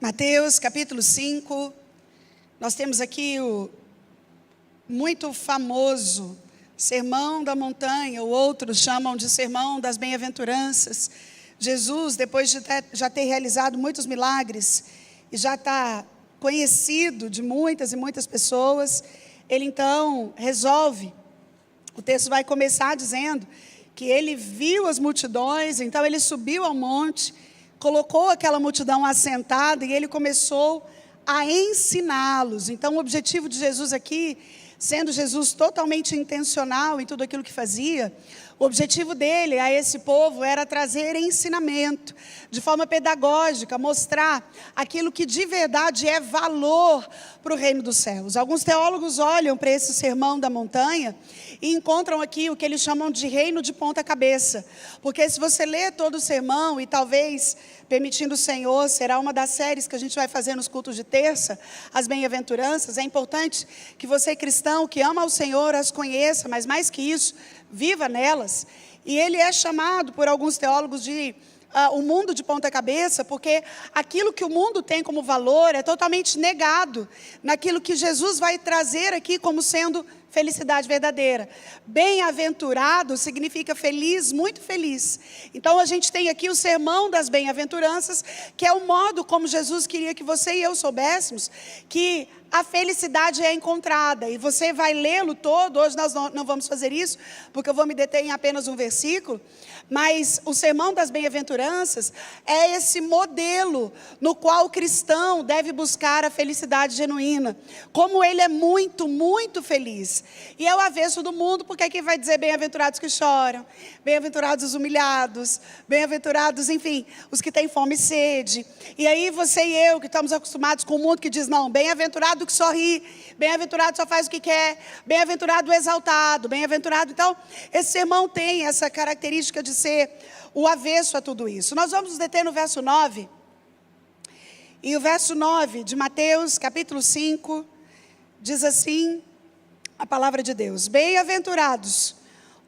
Mateus capítulo 5, nós temos aqui o muito famoso Sermão da Montanha, ou outros chamam de Sermão das Bem-aventuranças. Jesus, depois de já ter realizado muitos milagres, e já está conhecido de muitas e muitas pessoas, ele então resolve, o texto vai começar dizendo que ele viu as multidões, então ele subiu ao monte, colocou aquela multidão assentada e ele começou a ensiná-los. Então o objetivo de Jesus aqui, sendo Jesus totalmente intencional em tudo aquilo que fazia, o objetivo dele a esse povo era trazer ensinamento, de forma pedagógica, mostrar aquilo que de verdade é valor para o reino dos céus. Alguns teólogos olham para esse sermão da montanha e encontram aqui o que eles chamam de reino de ponta cabeça, porque se você ler todo o sermão, e talvez, permitindo o Senhor, será uma das séries que a gente vai fazer nos cultos de terça, as bem-aventuranças, é importante que você cristão que ama o Senhor as conheça, mas mais que isso, viva nelas. E ele é chamado por alguns teólogos de o mundo de ponta cabeça, porque aquilo que o mundo tem como valor é totalmente negado naquilo que Jesus vai trazer aqui como sendo felicidade verdadeira. Bem-aventurado significa feliz, muito feliz. Então a gente tem aqui o sermão das bem-aventuranças, que é o modo como Jesus queria que você e eu soubéssemos que a felicidade é encontrada, e você vai lê-lo todo. Hoje nós não vamos fazer isso, porque eu vou me deter em apenas um versículo, mas o sermão das bem-aventuranças é esse modelo no qual o cristão deve buscar a felicidade genuína, como ele é muito, muito feliz, e é o avesso do mundo, porque aqui vai dizer bem-aventurados que choram, bem-aventurados os humilhados, bem-aventurados, enfim, os que têm fome e sede. E aí você e eu, que estamos acostumados com o mundo que diz, não, bem-aventurado que sorri, bem-aventurado só faz o que quer, bem-aventurado o exaltado, bem-aventurado. Então, esse sermão tem essa característica de ser o avesso a tudo isso. Nós vamos nos deter no verso 9, e o verso 9 de Mateus, capítulo 5, diz assim, a palavra de Deus: bem-aventurados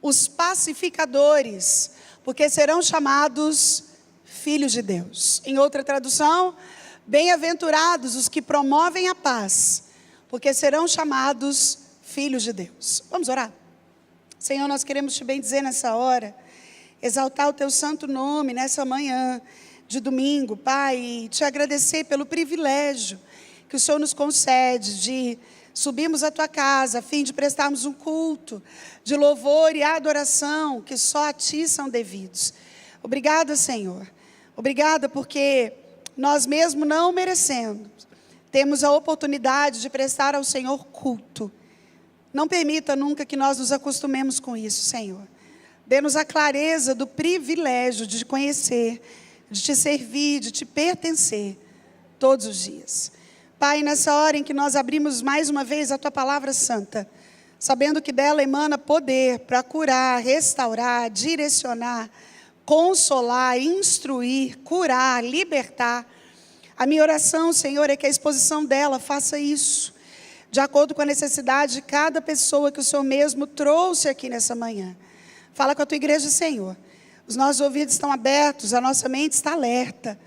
os pacificadores, porque serão chamados filhos de Deus. Em outra tradução, bem-aventurados os que promovem a paz, porque serão chamados filhos de Deus. Vamos orar? Senhor, nós queremos te bendizer nessa hora, exaltar o teu santo nome nessa manhã de domingo, Pai, e te agradecer pelo privilégio que o Senhor nos concede de subirmos à tua casa a fim de prestarmos um culto de louvor e adoração que só a ti são devidos. Obrigada, Senhor. Obrigada porque nós mesmo não merecendo, temos a oportunidade de prestar ao Senhor culto. Não permita nunca que nós nos acostumemos com isso, Senhor. Dê-nos a clareza do privilégio de te conhecer, de te servir, de te pertencer todos os dias. Pai, nessa hora em que nós abrimos mais uma vez a tua palavra santa, sabendo que dela emana poder para curar, restaurar, direcionar, consolar, instruir, curar, libertar. A minha oração, Senhor, é que a exposição dela faça isso, de acordo com a necessidade de cada pessoa que o Senhor mesmo trouxe aqui nessa manhã. Fala com a tua igreja, Senhor. Os nossos ouvidos estão abertos, a nossa mente está alerta,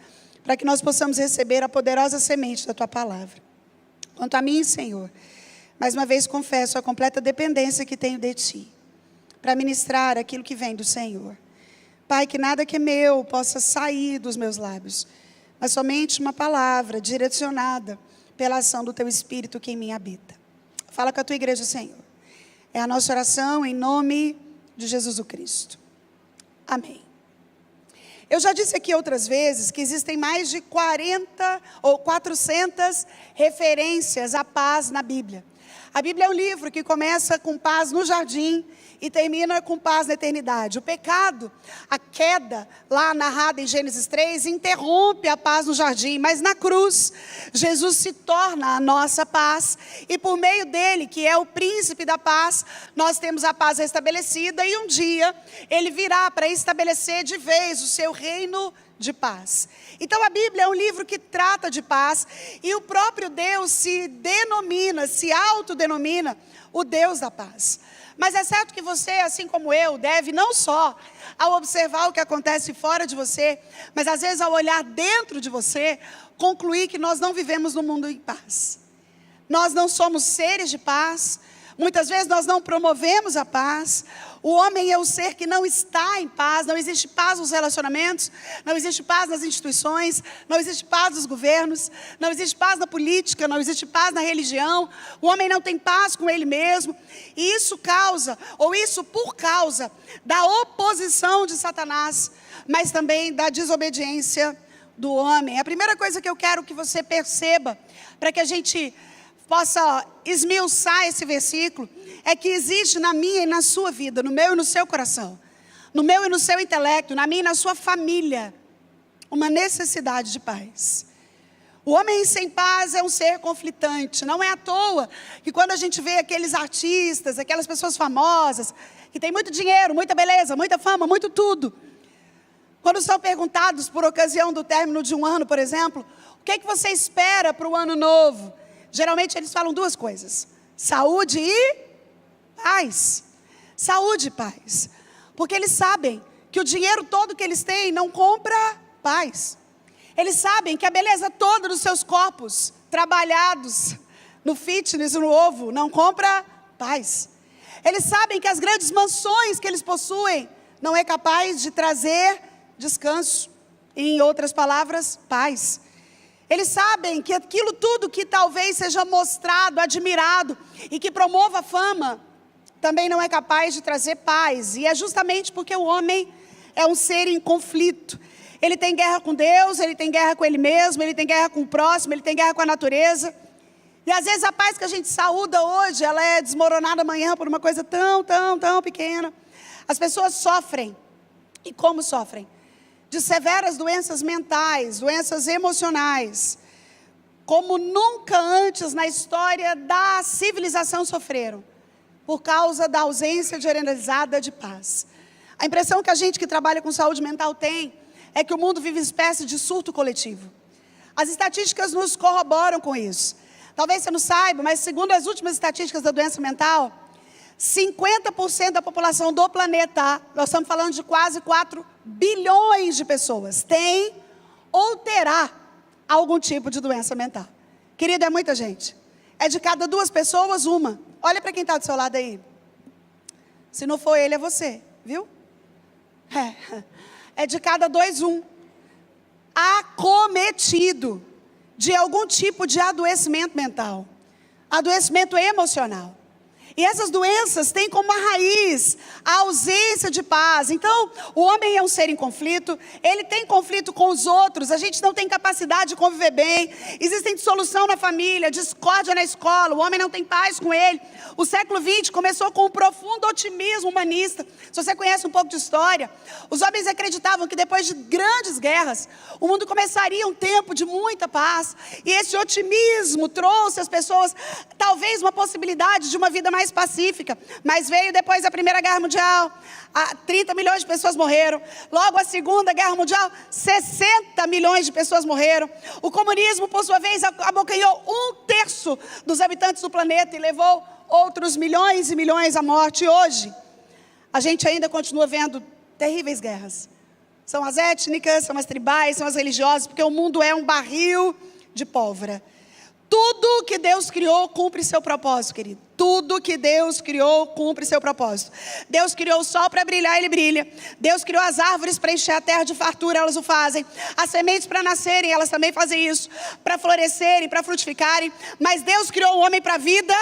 para que nós possamos receber a poderosa semente da tua palavra. Quanto a mim, Senhor, mais uma vez confesso a completa dependência que tenho de ti, para ministrar aquilo que vem do Senhor. Pai, que nada que é meu possa sair dos meus lábios, mas somente uma palavra direcionada pela ação do teu Espírito que em mim habita. Fala com a tua igreja, Senhor. É a nossa oração em nome de Jesus o Cristo. Amém. Eu já disse aqui outras vezes que existem mais de 40 ou 400 referências à paz na Bíblia. A Bíblia é um livro que começa com paz no jardim e termina com paz na eternidade. O pecado, a queda, lá narrada em Gênesis 3, interrompe a paz no jardim, mas na cruz, Jesus se torna a nossa paz, e por meio dele, que é o príncipe da paz, nós temos a paz restabelecida, e um dia ele virá para estabelecer de vez o seu reino de paz. Então a Bíblia é um livro que trata de paz, e o próprio Deus se autodenomina o Deus da paz. Mas é certo que você, assim como eu, deve não só ao observar o que acontece fora de você, mas às vezes ao olhar dentro de você, concluir que nós não vivemos num mundo em paz. Nós não somos seres de paz, muitas vezes nós não promovemos a paz. O homem é o ser que não está em paz, não existe paz nos relacionamentos, não existe paz nas instituições, não existe paz nos governos, não existe paz na política, não existe paz na religião. O homem não tem paz com ele mesmo, e isso causa, ou isso por causa da oposição de Satanás, mas também da desobediência do homem. A primeira coisa que eu quero que você perceba, para que a gente possa esmiuçar esse versículo, é que existe na minha e na sua vida, no meu e no seu coração, no meu e no seu intelecto, na minha e na sua família, uma necessidade de paz. O homem sem paz é um ser conflitante. Não é à toa que quando a gente vê aqueles artistas, aquelas pessoas famosas, que têm muito dinheiro, muita beleza, muita fama, muito tudo, quando são perguntados por ocasião do término de um ano, por exemplo, o que é que você espera para o ano novo? Geralmente eles falam duas coisas: saúde e paz. Saúde e paz. Porque eles sabem que o dinheiro todo que eles têm não compra paz. Eles sabem que a beleza toda dos seus corpos, trabalhados no fitness, no ovo, não compra paz. Eles sabem que as grandes mansões que eles possuem não é capaz de trazer descanso. Em outras palavras, paz. Eles sabem que aquilo tudo que talvez seja mostrado, admirado e que promova fama, também não é capaz de trazer paz. E é justamente porque o homem é um ser em conflito. Ele tem guerra com Deus, ele tem guerra com ele mesmo, ele tem guerra com o próximo, ele tem guerra com a natureza. E às vezes a paz que a gente saúda hoje, ela é desmoronada amanhã por uma coisa tão pequena. As pessoas sofrem. E como sofrem? De severas doenças mentais, doenças emocionais, como nunca antes na história da civilização sofreram, por causa da ausência generalizada de paz. A impressão que a gente que trabalha com saúde mental tem, é que o mundo vive espécie de surto coletivo. As estatísticas nos corroboram com isso. Talvez você não saiba, mas segundo as últimas estatísticas da doença mental, 50% da população do planeta, nós estamos falando de quase 4 bilhões de pessoas, tem ou terá algum tipo de doença mental. Querido, é muita gente. É de cada 2 pessoas, uma. Olha para quem está do seu lado aí. Se não for ele, é você, viu? É de cada 2, um. Acometido de algum tipo de adoecimento mental, adoecimento emocional. E essas doenças têm como raiz a ausência de paz. Então, o homem é um ser em conflito, ele tem conflito com os outros, a gente não tem capacidade de conviver bem, existe dissolução na família, discórdia na escola, o homem não tem paz com ele. O século XX começou com um profundo otimismo humanista. Se você conhece um pouco de história, os homens acreditavam que depois de grandes guerras, o mundo começaria um tempo de muita paz. E esse otimismo trouxe às pessoas, talvez, uma possibilidade de uma vida mais pacífica. Mas veio depois da Primeira Guerra Mundial, 30 milhões de pessoas morreram. Logo a Segunda Guerra Mundial, 60 milhões de pessoas morreram. O comunismo, por sua vez, abocanhou 1/3 dos habitantes do planeta e levou outros milhões e milhões à morte. E hoje, a gente ainda continua vendo terríveis guerras. São as étnicas, são as tribais, são as religiosas, porque o mundo é um barril de pólvora. Tudo que Deus criou cumpre seu propósito, querido. Tudo que Deus criou cumpre seu propósito. Deus criou o sol para brilhar, ele brilha. Deus criou as árvores para encher a terra de fartura, elas o fazem. As sementes para nascerem, elas também fazem isso. Para florescerem, para frutificarem. Mas Deus criou o homem para a vida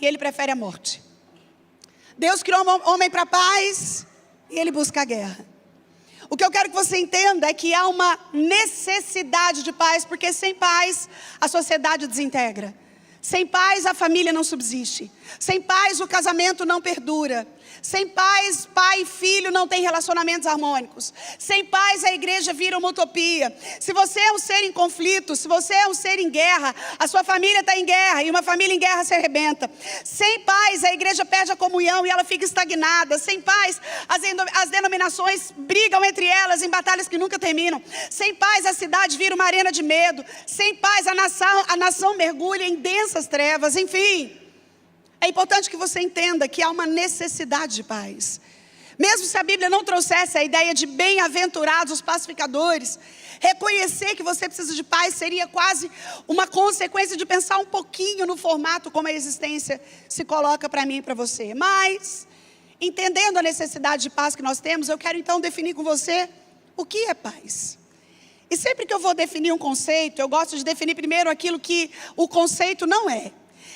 e ele prefere a morte. Deus criou o homem para a paz e ele busca a guerra. O que eu quero que você entenda é que há uma necessidade de paz, porque sem paz a sociedade desintegra. Sem paz a família não subsiste. Sem paz o casamento não perdura. Sem paz, pai e filho não têm relacionamentos harmônicos. Sem paz a igreja vira uma utopia. Se você é um ser em conflito, se você é um ser em guerra, a sua família está em guerra e uma família em guerra se arrebenta. Sem paz a igreja perde a comunhão e ela fica estagnada. Sem paz as denominações brigam entre elas em batalhas que nunca terminam. Sem paz a cidade vira uma arena de medo. Sem paz a nação mergulha em densas trevas. Enfim, É importante que você entenda que há uma necessidade de paz. Mesmo se a Bíblia não trouxesse a ideia de bem-aventurados os pacificadores, reconhecer que você precisa de paz seria quase uma consequência de pensar um pouquinho no formato como a existência se coloca para mim e para você. Mas, entendendo a necessidade de paz que nós temos, eu quero então definir com você o que é paz. E sempre que eu vou definir um conceito, eu gosto de definir primeiro aquilo que o conceito não é.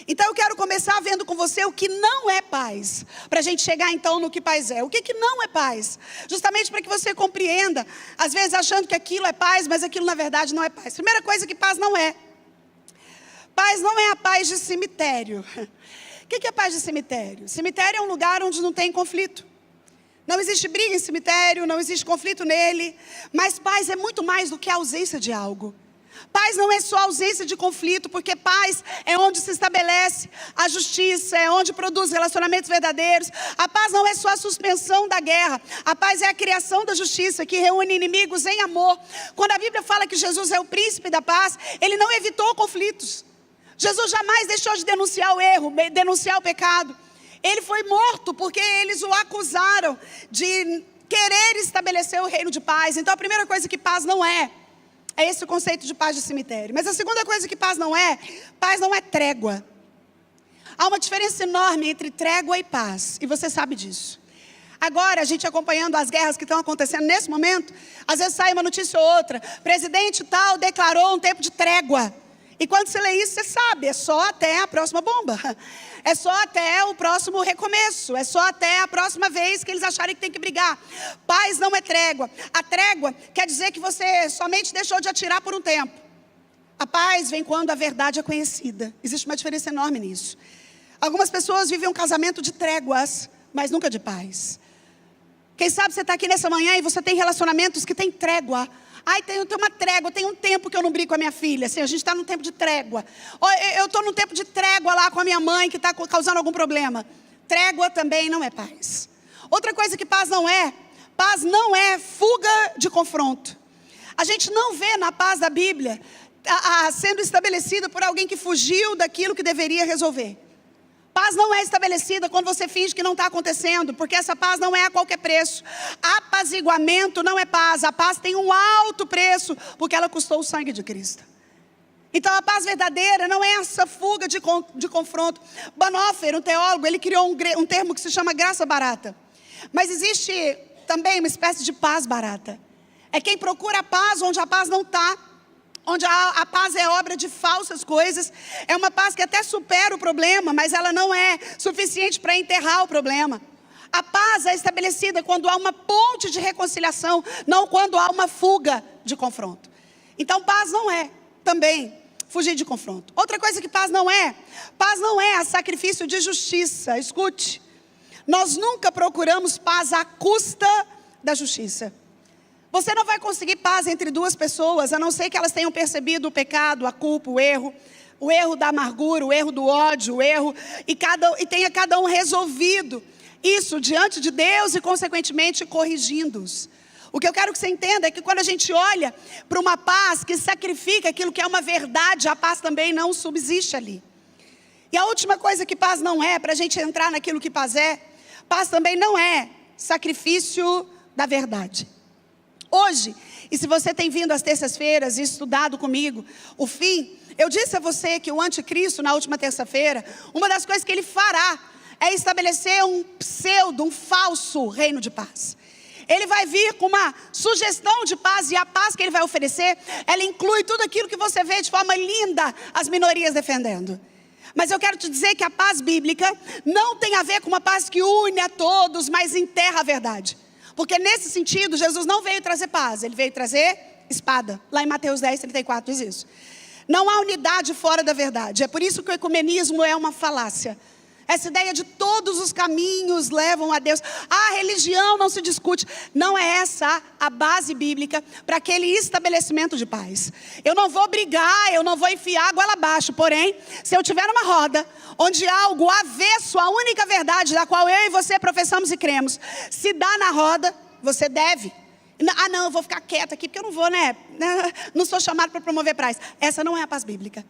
Então eu quero começar vendo com você o que não é paz, para a gente chegar então no que paz é. O que não é paz? Justamente para que você compreenda, às vezes achando que aquilo é paz, mas aquilo na verdade não é paz. Primeira coisa que paz não é. Paz não é a paz de cemitério. O que é paz de cemitério? Cemitério é um lugar onde não tem conflito. Não existe briga em cemitério, não existe conflito nele. Mas paz é muito mais do que a ausência de algo. Paz não é só ausência de conflito, porque paz é onde se estabelece a justiça, é onde produz relacionamentos verdadeiros. A paz não é só a suspensão da guerra. A paz é a criação da justiça, que reúne inimigos em amor. Quando a Bíblia fala que Jesus é o príncipe da paz, ele não evitou conflitos. Jesus jamais deixou de denunciar o erro, denunciar o pecado. Ele foi morto porque eles o acusaram de querer estabelecer o reino de paz. Então a primeira coisa que paz não é esse o conceito de paz de cemitério. Mas a segunda coisa que paz não é trégua. Há uma diferença enorme entre trégua e paz, e você sabe disso. Agora, a gente acompanhando as guerras que estão acontecendo nesse momento, às vezes sai uma notícia ou outra, presidente tal declarou um tempo de trégua. E quando você lê isso, você sabe, é só até a próxima bomba. É só até o próximo recomeço. É só até a próxima vez que eles acharem que tem que brigar. Paz não é trégua. A trégua quer dizer que você somente deixou de atirar por um tempo. A paz vem quando a verdade é conhecida. Existe uma diferença enorme nisso. Algumas pessoas vivem um casamento de tréguas, mas nunca de paz. Quem sabe você está aqui nessa manhã e você tem relacionamentos que tem trégua. Ai, tem uma trégua, tem um tempo que eu não brigo com a minha filha. Assim, a gente está num tempo de trégua. Eu estou num tempo de trégua lá com a minha mãe que está causando algum problema. Trégua também não é paz. Outra coisa que paz não é fuga de confronto. A gente não vê na paz da Bíblia sendo estabelecida por alguém que fugiu daquilo que deveria resolver. Paz não é estabelecida quando você finge que não está acontecendo, porque essa paz não é a qualquer preço. Apaziguamento não é paz. A paz tem um alto preço, porque ela custou o sangue de Cristo. Então a paz verdadeira não é essa fuga de confronto. Bonhoeffer, um teólogo, ele criou um termo que se chama graça barata. Mas existe também uma espécie de paz barata. É quem procura a paz onde a paz não está. Onde a paz é obra de falsas coisas. É uma paz que até supera o problema, mas ela não é suficiente para enterrar o problema. A paz é estabelecida quando há uma ponte de reconciliação, não quando há uma fuga de confronto. Então paz não é também fugir de confronto. Outra coisa que paz não é a sacrifício de justiça. Escute, nós nunca procuramos paz à custa da justiça. Você não vai conseguir paz entre duas pessoas, a não ser que elas tenham percebido o pecado, a culpa, o erro da amargura, o erro do ódio, e tenha cada um resolvido isso diante de Deus e consequentemente corrigindo-os. O que eu quero que você entenda é que quando a gente olha para uma paz que sacrifica aquilo que é uma verdade, a paz também não subsiste ali. E a última coisa que paz não é, para a gente entrar naquilo que paz também não é sacrifício da verdade. Hoje, e se você tem vindo às terças-feiras e estudado comigo o fim, eu disse a você que o anticristo, na última terça-feira, uma das coisas que ele fará é estabelecer um falso reino de paz. Ele vai vir com uma sugestão de paz, e a paz que ele vai oferecer, ela inclui tudo aquilo que você vê de forma linda as minorias defendendo. Mas eu quero te dizer que a paz bíblica não tem a ver com uma paz que une a todos, mas enterra a verdade. Porque nesse sentido, Jesus não veio trazer paz, ele veio trazer espada. Lá em Mateus 10, 34 diz isso. Não há unidade fora da verdade. É por isso que o ecumenismo é uma falácia. Essa ideia de todos os caminhos levam a Deus. A religião não se discute. Não é essa a base bíblica para aquele estabelecimento de paz. Eu não vou brigar, eu não vou enfiar a goela abaixo. Porém, se eu estiver numa roda onde algo avesso à única verdade da qual eu e você professamos e cremos, se dá na roda, você deve. Ah não, eu vou ficar quieta aqui porque eu não vou, Não sou chamado para promover paz. Essa não é a paz bíblica.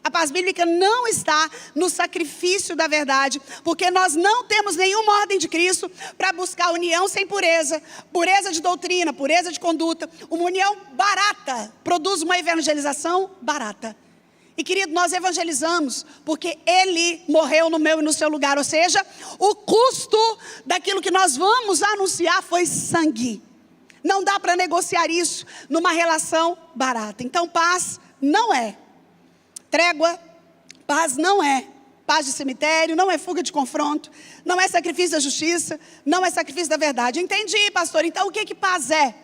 A paz bíblica não está no sacrifício da verdade, porque nós não temos nenhuma ordem de Cristo para buscar união sem pureza, pureza de doutrina, pureza de conduta. Uma união barata produz uma evangelização barata. E querido, nós evangelizamos porque Ele morreu no meu e no seu lugar. Ou seja, o custo daquilo que nós vamos anunciar foi sangue. Não dá para negociar isso numa relação barata. Então paz não é trégua, paz não é paz de cemitério, não é fuga de confronto, não é sacrifício da justiça, não é sacrifício da verdade. Entendi, pastor, então o que paz é?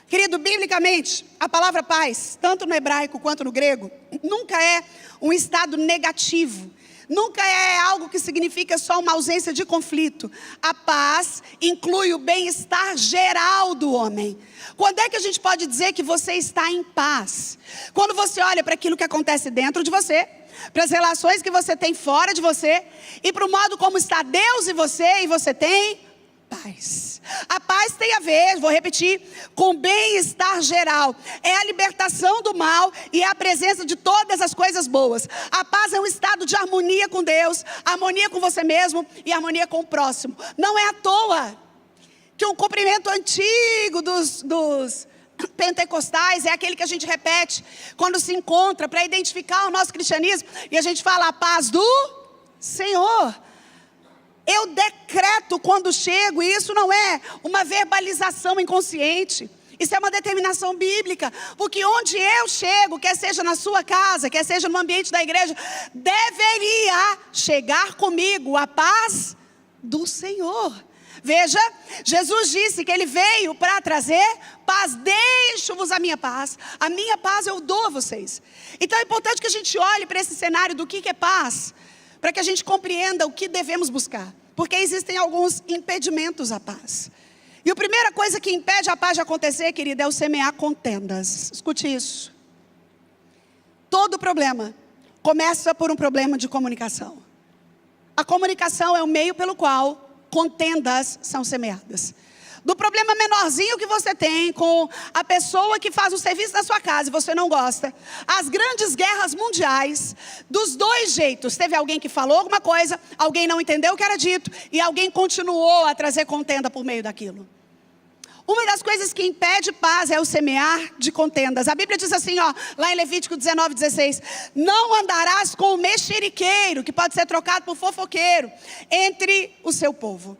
Querido, biblicamente, a palavra paz, tanto no hebraico quanto no grego, nunca é um estado negativo. Nunca é algo que significa só uma ausência de conflito. A paz inclui o bem-estar geral do homem. Quando é que a gente pode dizer que você está em paz? Quando você olha para aquilo que acontece dentro de você, para as relações que você tem fora de você, e para o modo como está Deus e você tem paz. A paz tem a ver, vou repetir, com bem-estar geral. É a libertação do mal e é a presença de todas as coisas boas. A paz é um estado de harmonia com Deus, harmonia com você mesmo e harmonia com o próximo. Não é à toa que um cumprimento antigo dos pentecostais é aquele que a gente repete quando se encontra para identificar o nosso cristianismo, e a gente fala: a paz do Senhor. Eu decreto quando chego, e isso não é uma verbalização inconsciente. Isso é uma determinação bíblica, porque onde eu chego, quer seja na sua casa, quer seja no ambiente da igreja, deveria chegar comigo a paz do Senhor. Veja, Jesus disse que Ele veio para trazer paz. Deixo-vos a minha paz eu dou a vocês. Então é importante que a gente olhe para esse cenário do que é paz, para que a gente compreenda o que devemos buscar. Porque existem alguns impedimentos à paz. E a primeira coisa que impede a paz de acontecer, querida, é o semear contendas. Escute isso. Todo problema começa por um problema de comunicação. A comunicação é o meio pelo qual contendas são semeadas. Do problema menorzinho que você tem com a pessoa que faz o serviço na sua casa e você não gosta, as grandes guerras mundiais, dos dois jeitos. Teve alguém que falou alguma coisa, alguém não entendeu o que era dito e alguém continuou a trazer contenda por meio daquilo. Uma das coisas que impede paz é o semear de contendas. A Bíblia diz assim, lá em Levítico 19:16: não andarás com o mexeriqueiro, que pode ser trocado por fofoqueiro, entre o seu povo.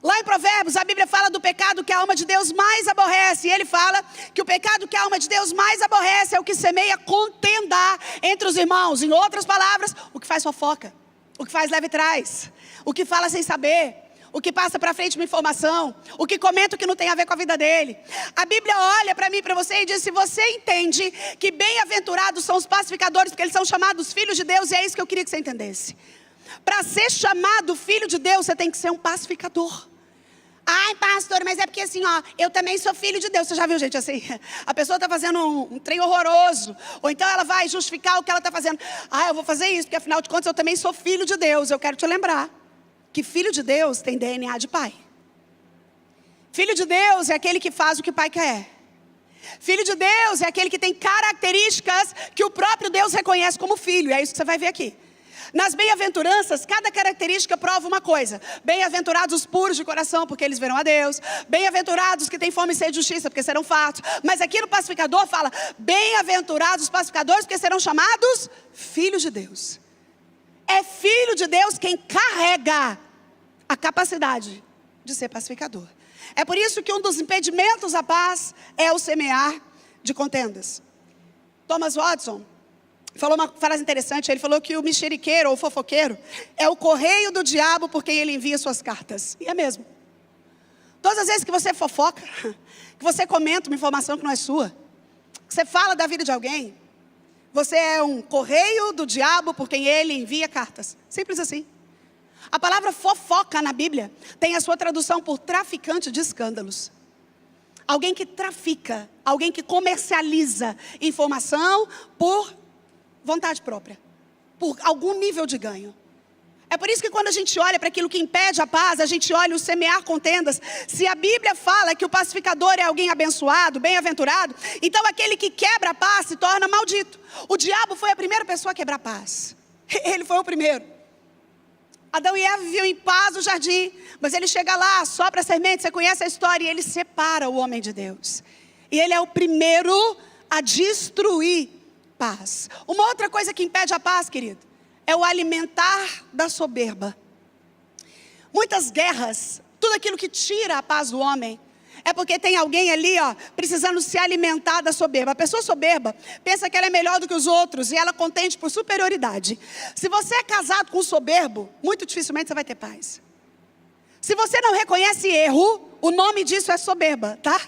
Lá em Provérbios, a Bíblia fala do pecado que a alma de Deus mais aborrece. E ele fala que o pecado que a alma de Deus mais aborrece é o que semeia contenda entre os irmãos. Em outras palavras, o que faz fofoca, o que faz leve e trás, o que fala sem saber, o que passa para frente uma informação, o que comenta o que não tem a ver com a vida dele. A Bíblia olha para mim e para você e diz: se você entende que bem-aventurados são os pacificadores, porque eles são chamados filhos de Deus, e é isso que eu queria que você entendesse. Para ser chamado filho de Deus, você tem que ser um pacificador. Ai, pastor, mas é porque assim, eu também sou filho de Deus. Você já viu gente assim? A pessoa está fazendo um trem horroroso, ou então ela vai justificar o que ela está fazendo. Eu vou fazer isso, porque afinal de contas eu também sou filho de Deus. Eu quero te lembrar que filho de Deus tem DNA de pai. Filho de Deus é aquele que faz o que o pai quer. Filho de Deus é aquele que tem características que o próprio Deus reconhece como filho. É isso que você vai ver aqui. Nas bem-aventuranças, cada característica prova uma coisa. Bem-aventurados os puros de coração, porque eles verão a Deus. Bem-aventurados que têm fome e sede de justiça, porque serão fartos. Mas aqui no pacificador fala: bem-aventurados os pacificadores, porque serão chamados filhos de Deus. É filho de Deus quem carrega a capacidade de ser pacificador. É por isso que um dos impedimentos à paz é o semear de contendas. Thomas Watson falou uma frase interessante. Ele falou que o mexeriqueiro ou fofoqueiro é o correio do diabo por quem ele envia suas cartas. E é mesmo. Todas as vezes que você fofoca, que você comenta uma informação que não é sua, que você fala da vida de alguém, você é um correio do diabo por quem ele envia cartas. Simples assim. A palavra fofoca na Bíblia tem a sua tradução por traficante de escândalos. Alguém que trafica, alguém que comercializa informação por vontade própria, por algum nível de ganho. É por isso que quando a gente olha para aquilo que impede a paz, a gente olha o semear contendas. Se a Bíblia fala que o pacificador é alguém abençoado, bem-aventurado, então aquele que quebra a paz se torna maldito. O diabo foi a primeira pessoa a quebrar a paz. Ele foi o primeiro. Adão e Eva viviam em paz no jardim, mas ele chega lá, sopra a semente, você conhece a história, e ele separa o homem de Deus. E ele é o primeiro a destruir paz. Uma outra coisa que impede a paz, querido, é o alimentar da soberba. Muitas guerras, tudo aquilo que tira a paz do homem, é porque tem alguém ali, precisando se alimentar da soberba. A pessoa soberba pensa que ela é melhor do que os outros e ela contende por superioridade. Se você é casado com um soberbo, muito dificilmente você vai ter paz. Se você não reconhece erro, o nome disso é soberba, tá?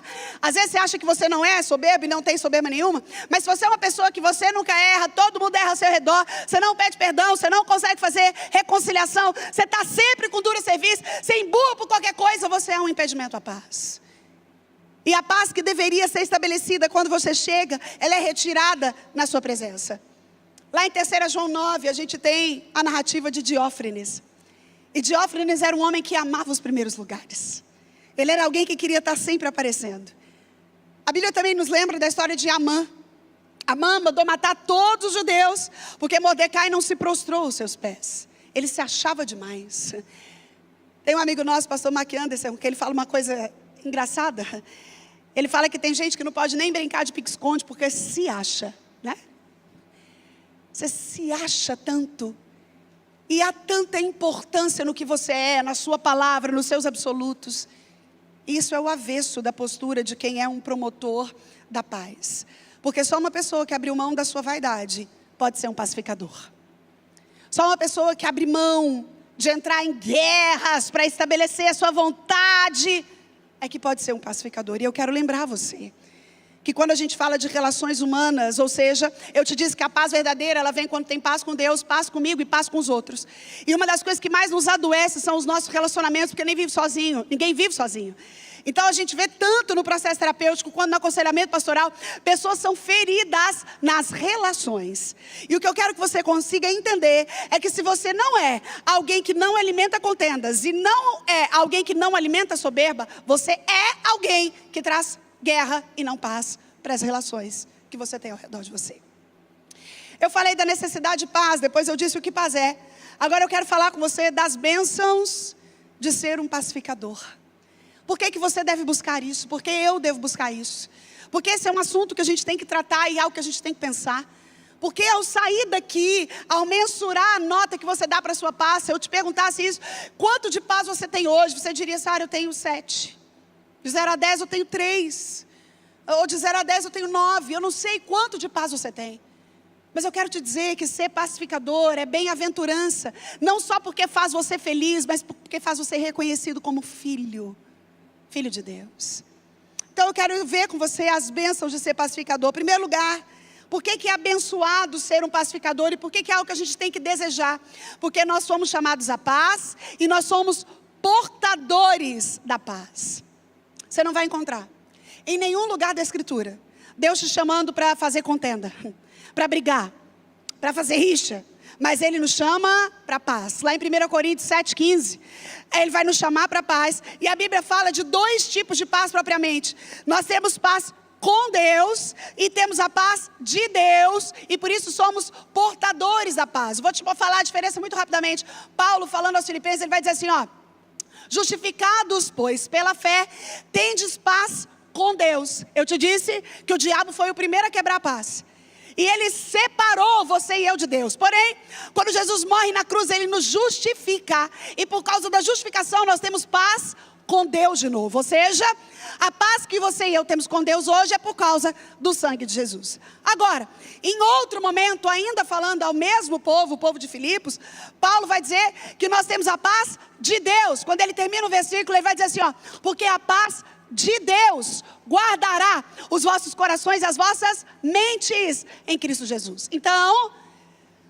Às vezes você acha que você não é soberbo e não tem soberba nenhuma, mas se você é uma pessoa que você nunca erra, todo mundo erra ao seu redor, você não pede perdão, você não consegue fazer reconciliação, você está sempre com duro serviço, você emburra por qualquer coisa, você é um impedimento à paz. E a paz que deveria ser estabelecida quando você chega, ela é retirada na sua presença. Lá em 3 João 9, a gente tem a narrativa de Diófrenes. E Diófrenes era um homem que amava os primeiros lugares. Ele era alguém que queria estar sempre aparecendo. A Bíblia também nos lembra da história de Amã. Amã mandou matar todos os judeus, porque Mordecai não se prostrou aos seus pés. Ele se achava demais. Tem um amigo nosso, pastor Mark Anderson, que ele fala uma coisa engraçada. Ele fala que tem gente que não pode nem brincar de pique-esconde, porque se acha, né? Você se acha tanto. E há tanta importância no que você é, na sua palavra, nos seus absolutos. Isso é o avesso da postura de quem é um promotor da paz. Porque só uma pessoa que abriu mão da sua vaidade pode ser um pacificador. Só uma pessoa que abre mão de entrar em guerras para estabelecer a sua vontade é que pode ser um pacificador. E eu quero lembrar você que quando a gente fala de relações humanas, ou seja, eu te disse que a paz verdadeira, ela vem quando tem paz com Deus, paz comigo e paz com os outros. E uma das coisas que mais nos adoece são os nossos relacionamentos, porque ninguém vive sozinho. Então a gente vê tanto no processo terapêutico, quanto no aconselhamento pastoral, pessoas são feridas nas relações. E o que eu quero que você consiga entender é que se você não é alguém que não alimenta contendas e não é alguém que não alimenta soberba, você é alguém que traz guerra e não paz para as relações que você tem ao redor de você. Eu falei da necessidade de paz, depois eu disse o que paz é. Agora eu quero falar com você das bênçãos de ser um pacificador. Por que você deve buscar isso? Por que eu devo buscar isso? Porque esse é um assunto que a gente tem que tratar e algo que a gente tem que pensar. Porque ao sair daqui, ao mensurar a nota que você dá para a sua paz, se eu te perguntasse isso, quanto de paz você tem hoje? Você diria, Sara, eu tenho 7. De 0 a 10 eu tenho 3. Ou de 0 a 10 eu tenho 9. Eu não sei quanto de paz você tem. Mas eu quero te dizer que ser pacificador é bem-aventurança. Não só porque faz você feliz, mas porque faz você reconhecido como filho de Deus. Então eu quero ver com você as bênçãos de ser pacificador. Em primeiro lugar, por que é abençoado ser um pacificador e por que é algo que a gente tem que desejar? Porque nós somos chamados à paz e nós somos portadores da paz. Você não vai encontrar em nenhum lugar da Escritura Deus te chamando para fazer contenda, para brigar, para fazer rixa. Mas Ele nos chama para a paz. Lá em 1 Coríntios 7,15, Ele vai nos chamar para a paz. E a Bíblia fala de 2 tipos de paz propriamente. Nós temos paz com Deus e temos a paz de Deus. E por isso somos portadores da paz. Vou te falar a diferença muito rapidamente. Paulo falando aos Filipenses, ele vai dizer assim, justificados, pois, pela fé, tendes paz com Deus. Eu te disse que o diabo foi o primeiro a quebrar a paz. E ele separou você e eu de Deus. Porém, quando Jesus morre na cruz, Ele nos justifica. E por causa da justificação, nós temos paz com Deus de novo. Ou seja, a paz que você e eu temos com Deus hoje é por causa do sangue de Jesus. Agora, em outro momento, ainda falando ao mesmo povo, o povo de Filipos, Paulo vai dizer que nós temos a paz de Deus. Quando ele termina o versículo, ele vai dizer assim, porque a paz de Deus guardará os vossos corações e as vossas mentes em Cristo Jesus. Então,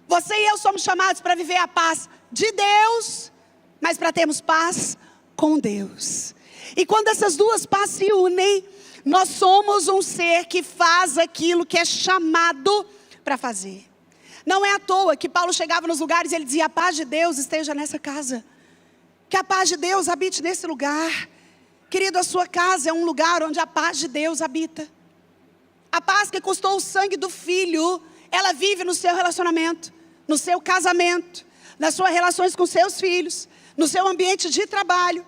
você e eu somos chamados para viver a paz de Deus, mas para termos paz com Deus. E quando essas duas pazes se unem, nós somos um ser que faz aquilo que é chamado para fazer. Não é à toa que Paulo chegava nos lugares e ele dizia: a paz de Deus esteja nessa casa. Que a paz de Deus habite nesse lugar. Querido, a sua casa é um lugar onde a paz de Deus habita. A paz que custou o sangue do Filho, ela vive no seu relacionamento, no seu casamento, nas suas relações com seus filhos, no seu ambiente de trabalho.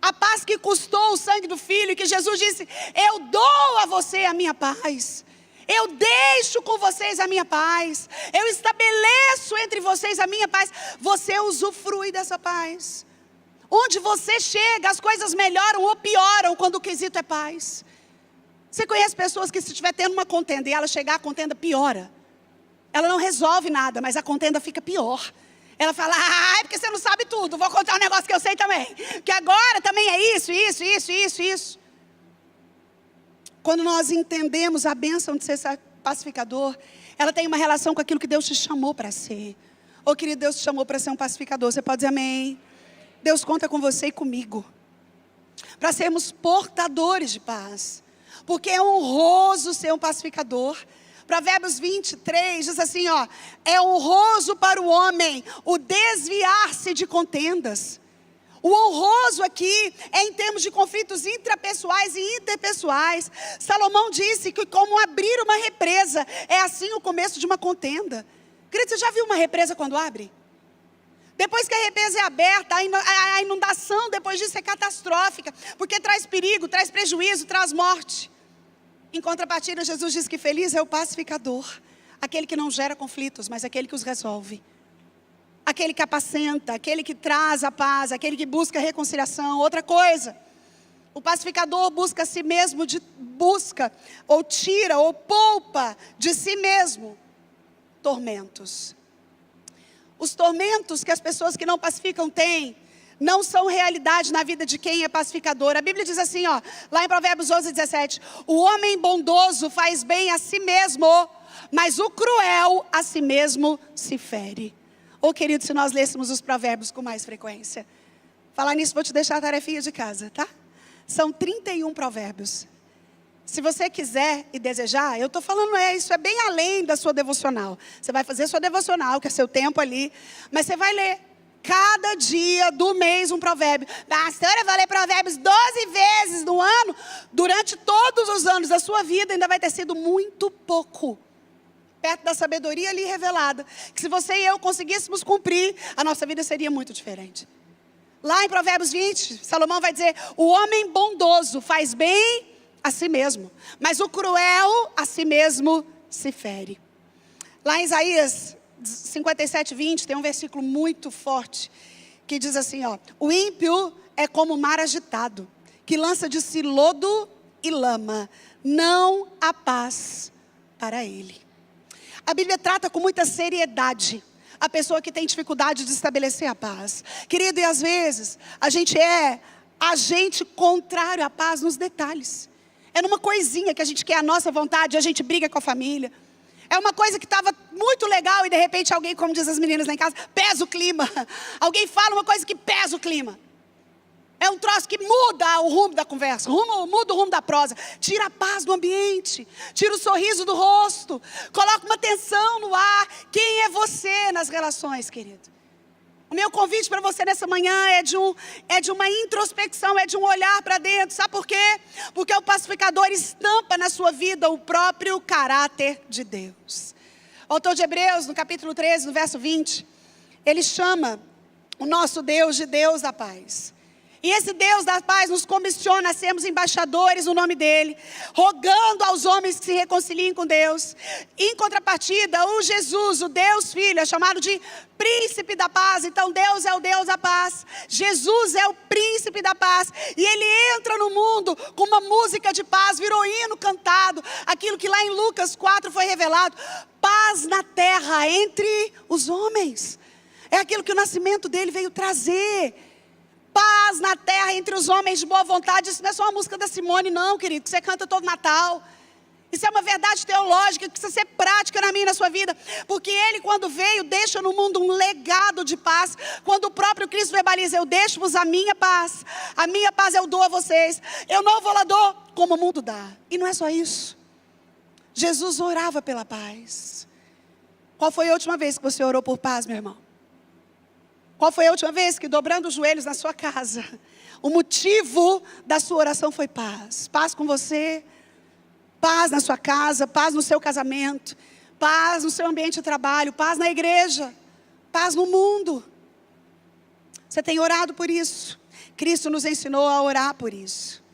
A paz que custou o sangue do Filho, que Jesus disse: eu dou a você a minha paz. Eu deixo com vocês a minha paz. Eu estabeleço entre vocês a minha paz. Você usufrui dessa paz. Onde você chega, as coisas melhoram ou pioram quando o quesito é paz. Você conhece pessoas que, se estiver tendo uma contenda e ela chegar, a contenda piora. Ela não resolve nada, mas a contenda fica pior. Ela fala: é porque você não sabe tudo. Vou contar um negócio que eu sei também. Que agora também é isso. Quando nós entendemos a bênção de ser pacificador, ela tem uma relação com aquilo que Deus te chamou para ser. Ô querido, Deus te chamou para ser um pacificador. Você pode dizer amém? Deus conta com você e comigo, para sermos portadores de paz. Porque é honroso ser um pacificador. Provérbios 23 diz assim, ó: é honroso para o homem o desviar-se de contendas. O honroso aqui é em termos de conflitos intrapessoais e interpessoais. Salomão disse que, como abrir uma represa, é assim o começo de uma contenda. Querido, você já viu uma represa quando abre? Depois que a represa é aberta, a inundação depois disso é catastrófica, porque traz perigo, traz prejuízo, traz morte. Em contrapartida, Jesus diz que feliz é o pacificador, aquele que não gera conflitos, mas aquele que os resolve. Aquele que apacenta, aquele que traz a paz, aquele que busca a reconciliação. Outra coisa, o pacificador busca a si mesmo, busca ou tira ou poupa de si mesmo tormentos. Os tormentos que as pessoas que não pacificam têm, não são realidade na vida de quem é pacificador. A Bíblia diz assim, ó, lá em Provérbios 11:17, o homem bondoso faz bem a si mesmo, mas o cruel a si mesmo se fere. Ô querido, se nós lêssemos os provérbios com mais frequência. Falar nisso, vou te deixar a tarefinha de casa, tá? São 31 provérbios. Se você quiser e desejar, eu estou falando, isso é bem além da sua devocional. Você vai fazer sua devocional, que é seu tempo ali, mas você vai ler cada dia do mês um provérbio. Pastora, eu vou ler provérbios 12 vezes no ano. Durante todos os anos da sua vida ainda vai ter sido muito pouco. Perto da sabedoria ali revelada, que se você e eu conseguíssemos cumprir, a nossa vida seria muito diferente. Lá em Provérbios 20, Salomão vai dizer: o homem bondoso faz bem a si mesmo, mas o cruel a si mesmo se fere. Lá em Isaías 57:20, tem um versículo muito forte, que diz assim, ó: o ímpio é como o mar agitado, que lança de si lodo e lama, não há paz para ele. A Bíblia trata com muita seriedade a pessoa que tem dificuldade de estabelecer a paz. Querido, e às vezes a gente é agente contrário à paz nos detalhes. É numa coisinha que a gente quer a nossa vontade e a gente briga com a família. É uma coisa que estava muito legal e de repente alguém, como diz as meninas lá em casa, pesa o clima. Alguém fala uma coisa que pesa o clima. É um troço que muda o rumo da conversa, muda o rumo da prosa. Tira a paz do ambiente, tira o sorriso do rosto, coloca uma tensão no ar. Quem é você nas relações, querido? O meu convite para você nessa manhã é de uma introspecção, é de um olhar para dentro. Sabe por quê? Porque o pacificador estampa na sua vida o próprio caráter de Deus. O autor de Hebreus, no capítulo 13, no verso 20, ele chama o nosso Deus de Deus da paz. E esse Deus da paz nos comissiona a sermos embaixadores no nome dEle, rogando aos homens que se reconciliem com Deus. Em contrapartida, o Jesus, o Deus Filho, é chamado de príncipe da paz. Então Deus é o Deus da paz, Jesus é o príncipe da paz. E Ele entra no mundo com uma música de paz, virou hino cantado. Aquilo que lá em Lucas 4 foi revelado: paz na terra entre os homens. É aquilo que o nascimento dele veio trazer. Paz na terra entre os homens de boa vontade. Isso não é só uma música da Simone, não, querido, que você canta todo Natal. Isso é uma verdade teológica que precisa ser prática na minha e na sua vida. Porque Ele, quando veio, deixa no mundo um legado de paz. Quando o próprio Cristo verbaliza: eu deixo-vos a minha paz eu dou a vocês. Eu não vou lá dou como o mundo dá. E não é só isso. Jesus orava pela paz. Qual foi a última vez que você orou por paz, meu irmão? Qual foi a última vez que, dobrando os joelhos na sua casa, o motivo da sua oração foi paz? Paz com você, paz na sua casa, paz no seu casamento, paz no seu ambiente de trabalho, paz na igreja, paz no mundo. Você tem orado por isso? Cristo nos ensinou a orar por isso.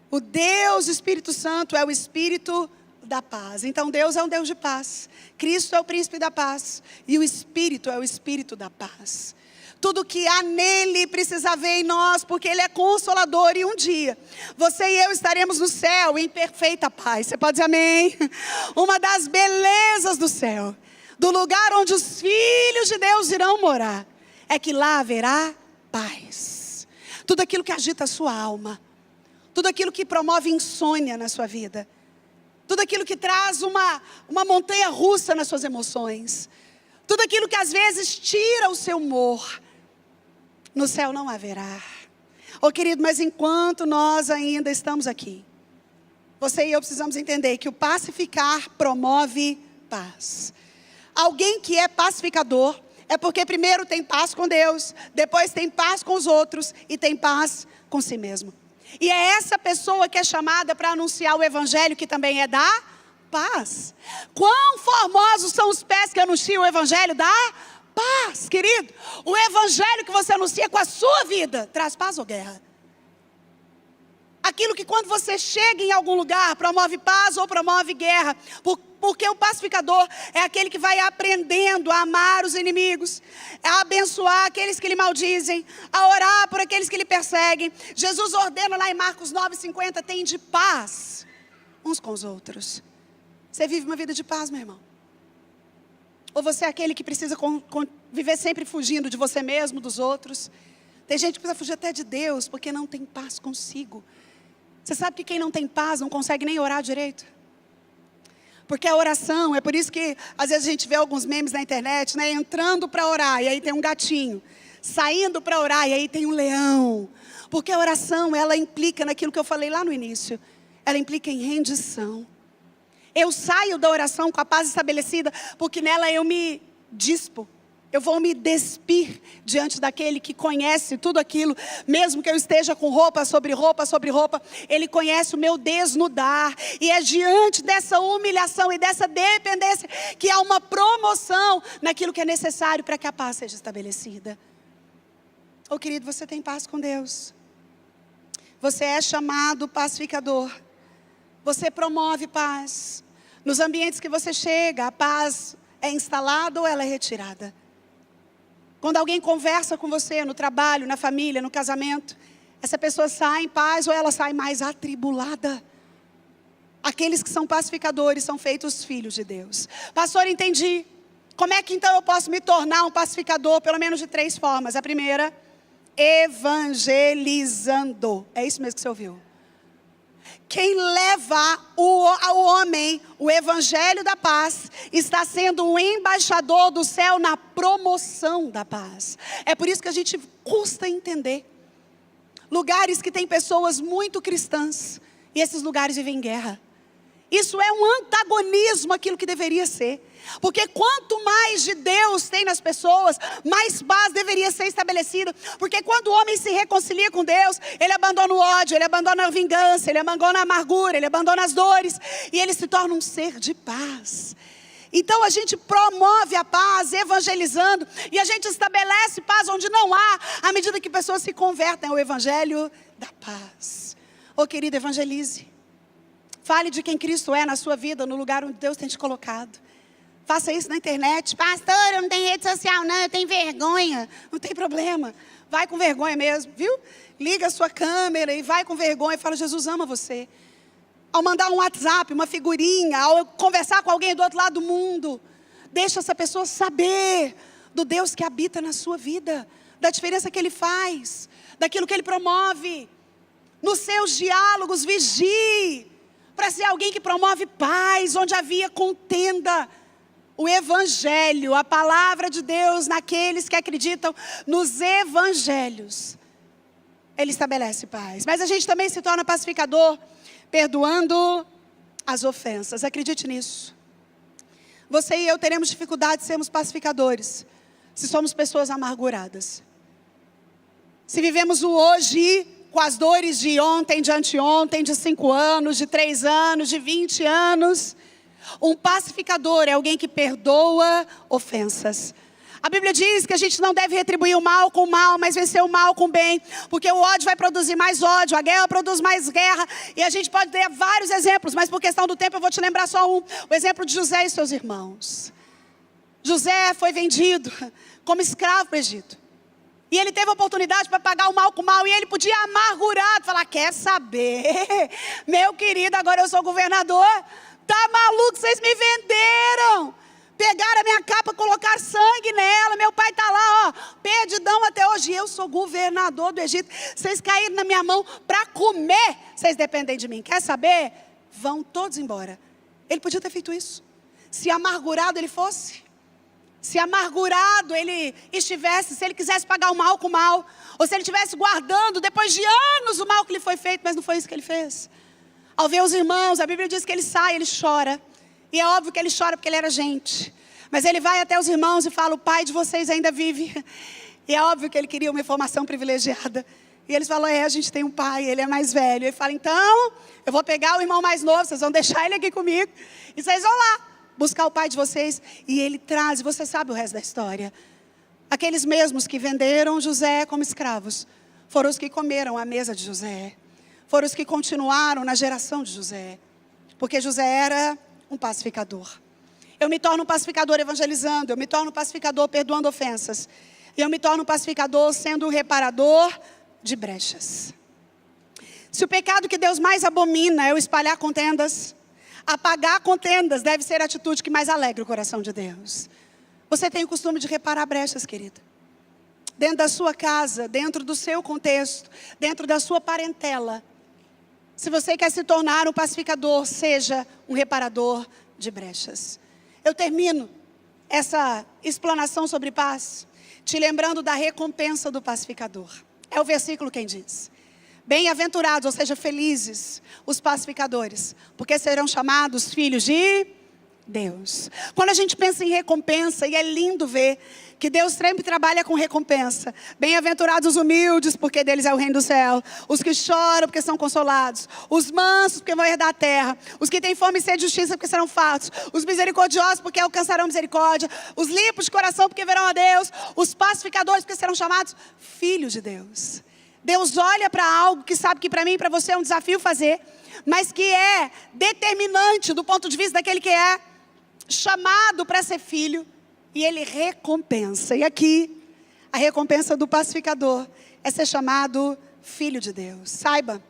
O Deus Espírito Santo é o Espírito da paz. Então Deus é um Deus de paz. Cristo é o príncipe da paz. E o Espírito é o Espírito da paz. Tudo que há nele precisa haver em nós, porque ele é consolador. E um dia, você e eu estaremos no céu em perfeita paz. Você pode dizer amém? Uma das belezas do céu, do lugar onde os filhos de Deus irão morar, é que lá haverá paz. Tudo aquilo que agita a sua alma, tudo aquilo que promove insônia na sua vida, tudo aquilo que traz uma montanha russa nas suas emoções, tudo aquilo que às vezes tira o seu humor, no céu não haverá. Oh querido, mas enquanto nós ainda estamos aqui, você e eu precisamos entender que o pacificar promove paz. Alguém que é pacificador é porque primeiro tem paz com Deus, depois tem paz com os outros e tem paz com si mesmo. E é essa pessoa que é chamada para anunciar o evangelho, que também é da paz. Quão formosos são os pés que anunciam o evangelho da paz, querido. O evangelho que você anuncia com a sua vida traz paz ou guerra? Aquilo que quando você chega em algum lugar promove paz ou promove guerra, porque o pacificador é aquele que vai aprendendo a amar os inimigos, a abençoar aqueles que lhe maldizem, a orar por aqueles que lhe perseguem. Jesus ordena lá em Marcos 9:50, tem de paz uns com os outros. Você vive uma vida de paz, meu irmão? Ou você é aquele que precisa viver sempre fugindo de você mesmo, dos outros? Tem gente que precisa fugir até de Deus, porque não tem paz consigo. Você sabe que quem não tem paz não consegue nem orar direito? Porque a oração, é por isso que às vezes a gente vê alguns memes na internet, né? Entrando para orar, e aí tem um gatinho. Saindo para orar, e aí tem um leão. Porque a oração, ela implica naquilo que eu falei lá no início. Ela implica em rendição. Eu saio da oração com a paz estabelecida, porque nela eu me dispo. Eu vou me despir diante daquele que conhece tudo aquilo, mesmo que eu esteja com roupa sobre roupa sobre roupa, ele conhece o meu desnudar, e é diante dessa humilhação e dessa dependência que há uma promoção naquilo que é necessário para que a paz seja estabelecida. Oh querido, você tem paz com Deus, você é chamado pacificador, você promove paz, nos ambientes que você chega, a paz é instalada ou ela é retirada? Quando alguém conversa com você no trabalho, na família, no casamento, essa pessoa sai em paz ou ela sai mais atribulada? Aqueles que são pacificadores são feitos filhos de Deus. Pastor, entendi. Como é que então eu posso me tornar um pacificador? Pelo menos de 3 formas. A primeira, evangelizando. É isso mesmo que você ouviu. Quem leva ao homem o evangelho da paz está sendo um embaixador do céu na promoção da paz. É por isso que a gente custa entender lugares que tem pessoas muito cristãs e esses lugares vivem em guerra. Isso é um antagonismo àquilo que deveria ser. Porque quanto mais de Deus tem nas pessoas, mais paz deveria ser estabelecida. Porque quando o homem se reconcilia com Deus, ele abandona o ódio, ele abandona a vingança, ele abandona a amargura, ele abandona as dores, e ele se torna um ser de paz. Então a gente promove a paz evangelizando, e a gente estabelece paz onde não há, à medida que pessoas se convertem ao evangelho da paz. Oh querido, evangelize. Fale de quem Cristo é na sua vida, no lugar onde Deus tem te colocado. Faça isso na internet. Pastor, eu não tenho rede social não, eu tenho vergonha. Não tem problema. Vai com vergonha mesmo, viu? Liga a sua câmera e vai com vergonha e fala, Jesus ama você. Ao mandar um WhatsApp, uma figurinha, ao conversar com alguém do outro lado do mundo, deixa essa pessoa saber do Deus que habita na sua vida, da diferença que Ele faz, daquilo que Ele promove. Nos seus diálogos, vigie para ser alguém que promove paz, onde havia contenda. O evangelho, a palavra de Deus naqueles que acreditam nos evangelhos, Ele estabelece paz. Mas a gente também se torna pacificador, perdoando as ofensas. Acredite nisso. você e eu teremos dificuldade de sermos pacificadores, se somos pessoas amarguradas. Se vivemos o hoje com as dores de ontem, de anteontem, de 5 anos, de 3 anos, de 20 anos. Um pacificador é alguém que perdoa ofensas. A Bíblia diz que a gente não deve retribuir o mal com o mal, mas vencer o mal com o bem, porque o ódio vai produzir mais ódio, a guerra produz mais guerra, e a gente pode ter vários exemplos, mas por questão do tempo eu vou te lembrar só um, o exemplo de José e seus irmãos. José foi vendido como escravo para o Egito, e ele teve a oportunidade para pagar o mal com o mal, e ele podia amargurado falar, quer saber, meu querido, agora eu sou governador, tá maluco, vocês me venderam. Pegaram a minha capa, colocaram sangue nela. Meu pai está lá, ó, perdidão até hoje. Eu sou governador do Egito. Vocês caíram na minha mão para comer. Vocês dependem de mim. Quer saber? Vão todos embora. Ele podia ter feito isso. Se amargurado ele fosse. Se amargurado ele estivesse. Se ele quisesse pagar o mal com o mal. Ou se ele estivesse guardando depois de anos o mal que lhe foi feito. Mas não foi isso que ele fez. Ao ver os irmãos, a Bíblia diz que ele sai, ele chora. E é óbvio que ele chora porque ele era gente. Mas ele vai até os irmãos e fala, o pai de vocês ainda vive. E é óbvio que ele queria uma informação privilegiada. E eles falam, a gente tem um pai, ele é mais velho. Ele fala, então, eu vou pegar o irmão mais novo, vocês vão deixar ele aqui comigo. E vocês vão lá buscar o pai de vocês. E ele traz, e você sabe o resto da história. Aqueles mesmos que venderam José como escravos, foram os que comeram à mesa de José. Foram os que continuaram na geração de José. Porque José era um pacificador. Eu me torno um pacificador evangelizando, eu me torno um pacificador perdoando ofensas. E eu me torno um pacificador sendo um reparador de brechas. Se o pecado que Deus mais abomina é o espalhar contendas, apagar contendas deve ser a atitude que mais alegra o coração de Deus. Você tem o costume de reparar brechas, querida? Dentro da sua casa, dentro do seu contexto, dentro da sua parentela. Se você quer se tornar um pacificador, seja um reparador de brechas. Eu termino essa explanação sobre paz, te lembrando da recompensa do pacificador. É o versículo quem diz. Bem-aventurados, ou seja, felizes, os pacificadores, porque serão chamados filhos de Deus. Quando a gente pensa em recompensa, e é lindo ver que Deus sempre trabalha com recompensa. Bem-aventurados os humildes, porque deles é o reino do céu. Os que choram, porque são consolados. Os mansos, porque vão herdar a terra. Os que têm fome e sede de justiça, porque serão fartos. Os misericordiosos, porque alcançarão misericórdia. Os limpos de coração, porque verão a Deus. Os pacificadores, porque serão chamados filhos de Deus. Deus olha para algo que sabe que para mim e para você é um desafio fazer, mas que é determinante do ponto de vista daquele que é chamado para ser filho. E ele recompensa. E aqui, a recompensa do pacificador é ser chamado filho de Deus. Saiba,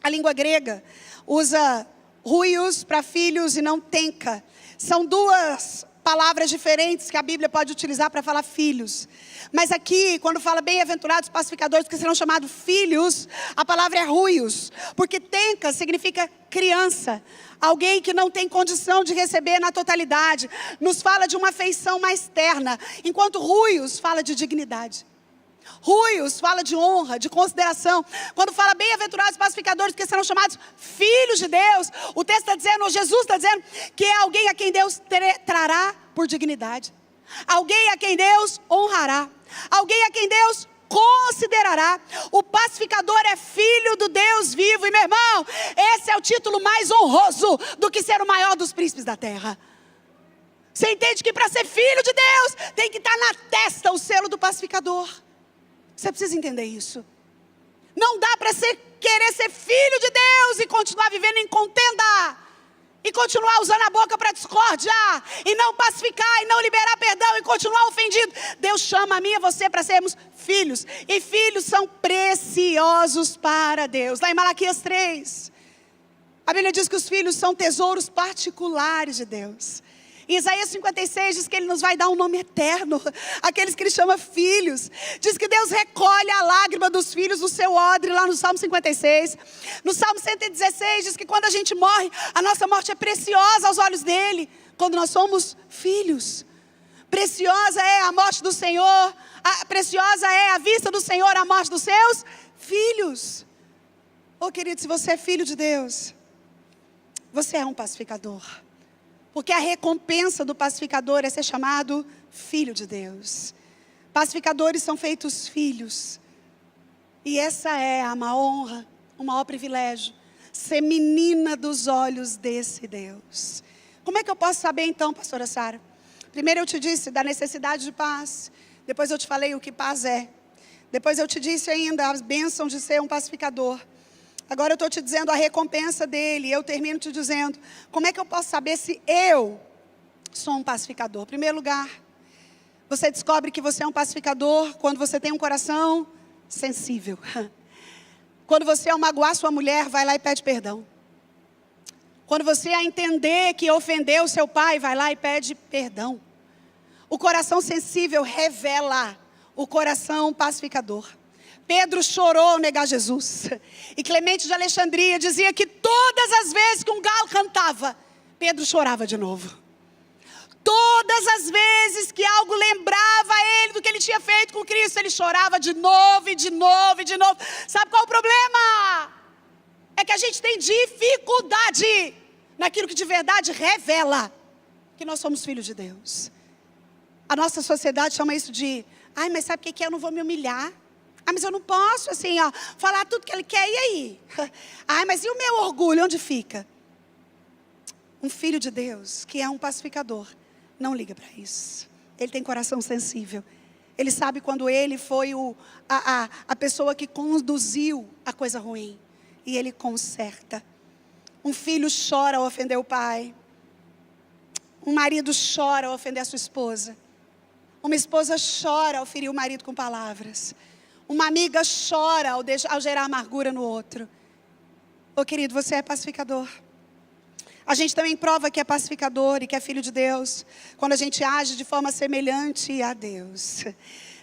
a língua grega usa ruios para filhos e não tenka. São duas palavras diferentes que a Bíblia pode utilizar para falar filhos. Mas aqui, quando fala bem-aventurados pacificadores, que serão chamados filhos, a palavra é ruios. Porque tenka significa criança. Alguém que não tem condição de receber na totalidade. Nos fala de uma afeição mais terna. Enquanto ruios fala de dignidade. Ruios fala de honra, de consideração. Quando fala bem-aventurados pacificadores, que serão chamados filhos de Deus. O texto está dizendo, ou Jesus está dizendo, que é alguém a quem Deus trará por dignidade. Alguém a quem Deus honrará. Alguém a quem Deus considerará. O pacificador é filho do Deus vivo. E meu irmão, esse é o título mais honroso do que ser o maior dos príncipes da terra. Você entende que para ser filho de Deus tem que estar na testa o selo do pacificador. Você precisa entender isso. Não dá para querer ser filho de Deus e continuar vivendo em contenda. E continuar usando a boca para discórdia. E não pacificar, e não liberar perdão, e continuar ofendido. Deus chama a mim e você para sermos filhos. E filhos são preciosos para Deus. Lá em Malaquias 3, a Bíblia diz que os filhos são tesouros particulares de Deus. Em Isaías 56 diz que Ele nos vai dar um nome eterno, aqueles que Ele chama filhos. Diz que Deus recolhe a lágrima dos filhos do seu odre, lá no Salmo 56. No Salmo 116 diz que quando a gente morre, a nossa morte é preciosa aos olhos dEle, quando nós somos filhos. Preciosa é a morte do Senhor, preciosa é a vista do Senhor, a morte dos seus filhos. Oh querido, se você é filho de Deus, você é um pacificador. Porque a recompensa do pacificador é ser chamado filho de Deus. Pacificadores são feitos filhos. E essa é uma honra, um maior privilégio. Ser menina dos olhos desse Deus. Como é que eu posso saber então, pastora Sara? Primeiro eu te disse da necessidade de paz. Depois eu te falei o que paz é. Depois eu te disse ainda a bênção de ser um pacificador. Agora eu estou te dizendo a recompensa dele. Eu termino te dizendo, como é que eu posso saber se eu sou um pacificador? Em primeiro lugar, você descobre que você é um pacificador quando você tem um coração sensível. Quando você, ao magoar sua mulher, vai lá e pede perdão. Quando você, a entender que ofendeu seu pai, vai lá e pede perdão. O coração sensível revela o coração pacificador. Pedro chorou ao negar Jesus. E Clemente de Alexandria dizia que todas as vezes que um galo cantava, Pedro chorava de novo. Todas as vezes que algo lembrava ele do que ele tinha feito com Cristo, ele chorava de novo, e de novo, e de novo. Sabe qual é o problema? É que a gente tem dificuldade naquilo que de verdade revela que nós somos filhos de Deus. A nossa sociedade chama isso de, ai, mas sabe o que é? Eu não vou me humilhar. Ah, mas eu não posso, assim, ó, falar tudo que ele quer, e aí? Ai, mas e o meu orgulho, onde fica? Um filho de Deus, que é um pacificador, não liga para isso. Ele tem coração sensível. Ele sabe quando ele foi a pessoa que conduziu a coisa ruim. E ele conserta. Um filho chora ao ofender o pai. Um marido chora ao ofender a sua esposa. Uma esposa chora ao ferir o marido com palavras. Uma amiga chora ao gerar amargura no outro. Ô querido, você é pacificador. A gente também prova que é pacificador e que é filho de Deus quando a gente age de forma semelhante a Deus.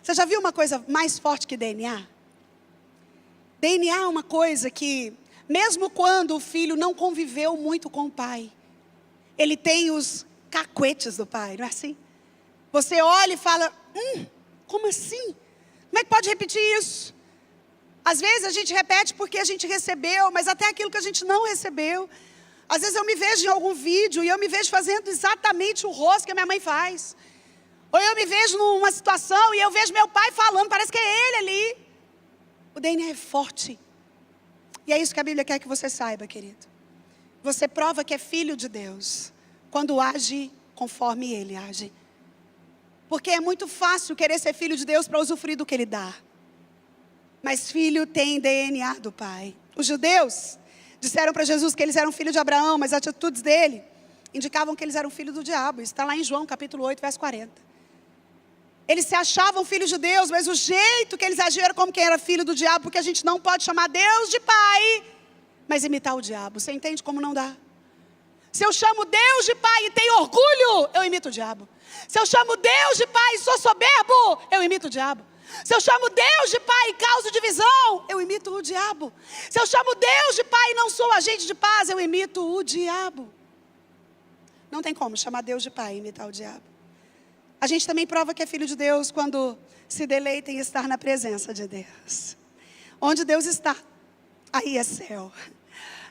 Você já viu uma coisa mais forte que DNA? DNA é uma coisa que, mesmo quando o filho não conviveu muito com o pai, ele tem os cacuetes do pai, não é assim? Você olha e fala, como assim? Como é que pode repetir isso? Às vezes a gente repete porque a gente recebeu, mas até aquilo que a gente não recebeu. Às vezes eu me vejo em algum vídeo e eu me vejo fazendo exatamente o rosto que a minha mãe faz. Ou eu me vejo numa situação e eu vejo meu pai falando, parece que é ele ali. O DNA é forte. E é isso que a Bíblia quer que você saiba, querido. Você prova que é filho de Deus quando age conforme ele age. Porque é muito fácil querer ser filho de Deus para usufruir do que ele dá. Mas filho tem DNA do pai. Os judeus disseram para Jesus que eles eram filhos de Abraão, mas as atitudes dele indicavam que eles eram filhos do diabo. Isso está lá em João capítulo 8, verso 40. Eles se achavam filhos de Deus, mas o jeito que eles agiam era como quem era filho do diabo, porque a gente não pode chamar Deus de pai, mas imitar o diabo. Você entende como não dá? Se eu chamo Deus de pai e tenho orgulho, eu imito o diabo. Se eu chamo Deus de pai e sou soberbo, eu imito o diabo. Se eu chamo Deus de pai e causo divisão, eu imito o diabo. Se eu chamo Deus de pai e não sou agente de paz, eu imito o diabo. Não tem como chamar Deus de pai e imitar o diabo. A gente também prova que é filho de Deus quando se deleita em estar na presença de Deus. Onde Deus está, aí é céu.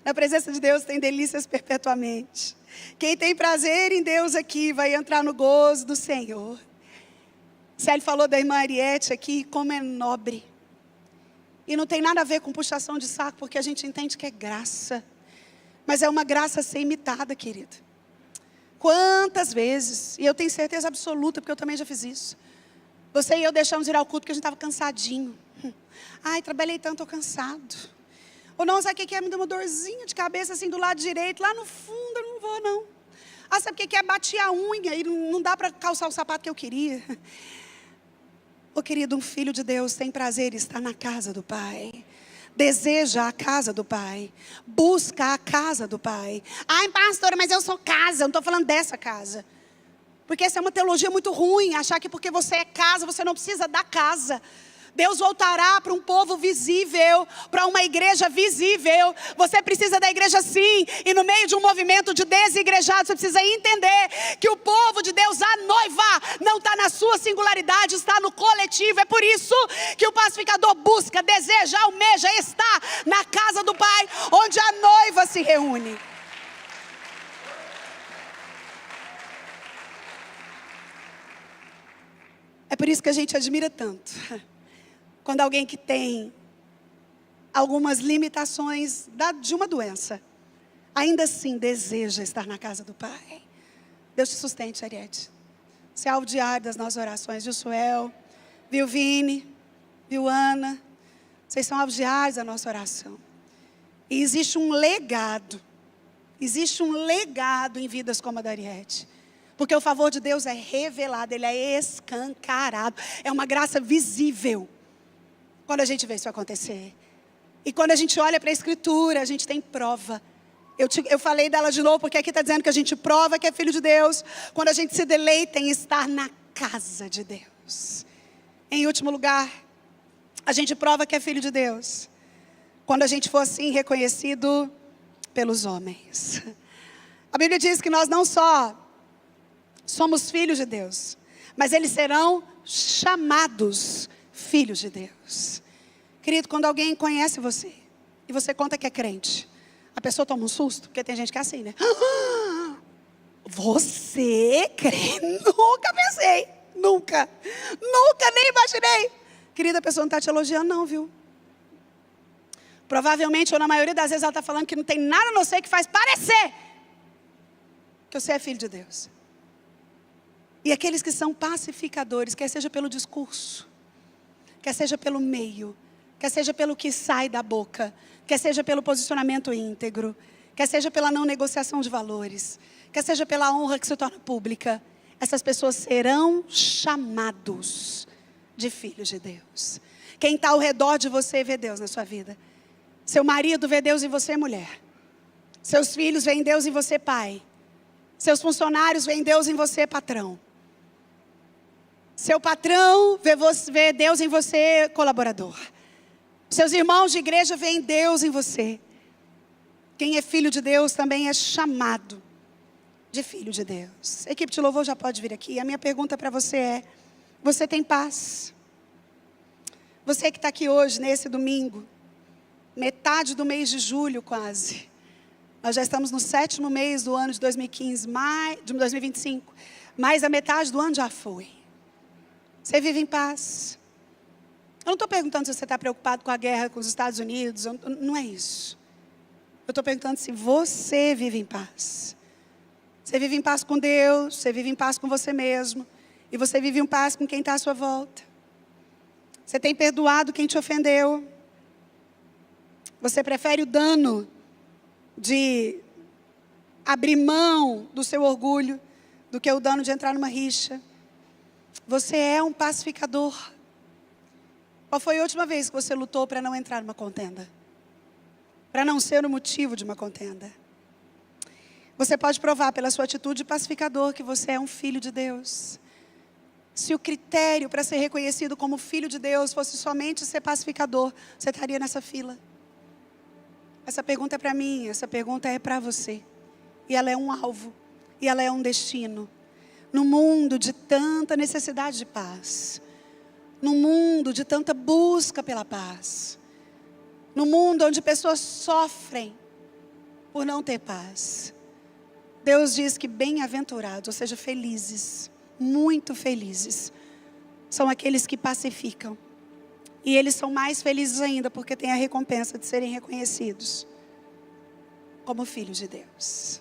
Na presença de Deus tem delícias perpetuamente. Quem tem prazer em Deus aqui vai entrar no gozo do Senhor. Célio falou da irmã Ariete aqui, como é nobre. E não tem nada a ver com puxação de saco, porque a gente entende que é graça. Mas é uma graça a ser imitada, querido. Quantas vezes, e eu tenho certeza absoluta, porque eu também já fiz isso. Você e eu deixamos ir ao culto porque a gente estava cansadinho. Ai, trabalhei tanto, estou cansado. Ou não, sabe o que é? Me deu uma dorzinha de cabeça assim do lado direito, lá no fundo, eu não vou não. Ah, sabe o que é? Bati a unha e não dá para calçar o sapato que eu queria. Ô querido, um filho de Deus tem prazer em estar na casa do Pai. Deseja a casa do Pai. Busca a casa do Pai. Ai, pastora, mas eu sou casa, eu não estou falando dessa casa. Porque essa é uma teologia muito ruim, achar que porque você é casa, você não precisa da casa. Deus voltará para um povo visível, para uma igreja visível. Você precisa da igreja sim. E no meio de um movimento de desigrejados, você precisa entender que o povo de Deus, a noiva, não está na sua singularidade, está no coletivo. É por isso que o pacificador busca, deseja, almeja, está na casa do Pai, onde a noiva se reúne. É por isso que a gente admira tanto. Quando alguém que tem algumas limitações de uma doença, ainda assim deseja estar na casa do Pai. Deus te sustente, Ariete. Você é alvo diário das nossas orações, viu, Suel? Viu, Vini? Viu, Ana? Vocês são alvos diários da nossa oração. E existe um legado em vidas como a da Ariete. Porque o favor de Deus é revelado, ele é escancarado. É uma graça visível quando a gente vê isso acontecer. E quando a gente olha para a Escritura, a gente tem prova. Eu falei dela de novo, porque aqui está dizendo que a gente prova que é filho de Deus, quando a gente se deleita em estar na casa de Deus. Em último lugar, a gente prova que é filho de Deus, quando a gente for assim reconhecido pelos homens. A Bíblia diz que nós não só somos filhos de Deus, mas eles serão chamados filhos de Deus. Querido, quando alguém conhece você, e você conta que é crente, a pessoa toma um susto, porque tem gente que é assim, né? Você crê? Nunca pensei. Nunca nem imaginei. Querida, a pessoa não está te elogiando não, viu? Provavelmente, ou na maioria das vezes, ela está falando que não tem nada a não ser que faz parecer que você é filho de Deus. E aqueles que são pacificadores, quer seja pelo discurso, quer seja pelo meio, quer seja pelo que sai da boca, quer seja pelo posicionamento íntegro, quer seja pela não negociação de valores, quer seja pela honra que se torna pública, essas pessoas serão chamados de filhos de Deus. Quem está ao redor de você vê Deus na sua vida. Seu marido vê Deus em você, mulher. Seus filhos veem Deus em você, pai. Seus funcionários veem Deus em você, patrão. Seu patrão vê Deus em você, colaborador. Seus irmãos de igreja veem Deus em você. Quem é filho de Deus também é chamado de filho de Deus. A equipe de louvor já pode vir aqui. A minha pergunta para você é: você tem paz? Você que está aqui hoje, nesse domingo, metade do mês de julho quase. Nós já estamos no 7º mês do ano de 2015, de 2025. Mais a metade do ano já foi. Você vive em paz? Eu não estou perguntando se você está preocupado com a guerra com os Estados Unidos. Não é isso. Eu estou perguntando se você vive em paz. Você vive em paz com Deus, você vive em paz com você mesmo. E você vive em paz com quem está à sua volta. Você tem perdoado quem te ofendeu. Você prefere o dano de abrir mão do seu orgulho do que o dano de entrar numa rixa. Você é um pacificador. Qual foi a última vez que você lutou para não entrar numa contenda? Para não ser o motivo de uma contenda? Você pode provar pela sua atitude de pacificador que você é um filho de Deus. Se o critério para ser reconhecido como filho de Deus fosse somente ser pacificador, você estaria nessa fila. Essa pergunta é para mim, essa pergunta é para você. E ela é um alvo, e ela é um destino. No mundo de tanta necessidade de paz, no mundo de tanta busca pela paz, no mundo onde pessoas sofrem por não ter paz, Deus diz que bem-aventurados, ou seja, felizes, muito felizes, são aqueles que pacificam. E eles são mais felizes ainda porque têm a recompensa de serem reconhecidos como filhos de Deus.